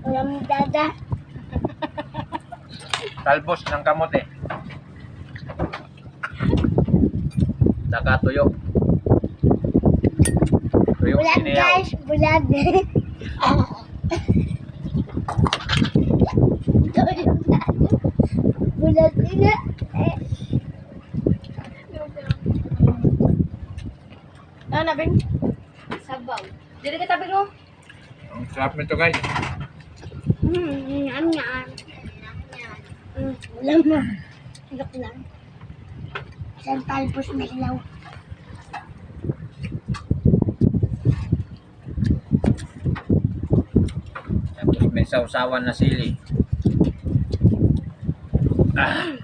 Walang dada. Talbos ng kamote. Saka tuyo. Tuyong Bulag siniyaw. guys, bulag. Bulag nga. Ano na, Bing? Sabaw. Dili ka tabi mo. Ang sarap nito guys. Ang yan. Ulam mo. Silok lang. Isang talbos na ilaw. Tapos may sausawan na sili. Ah.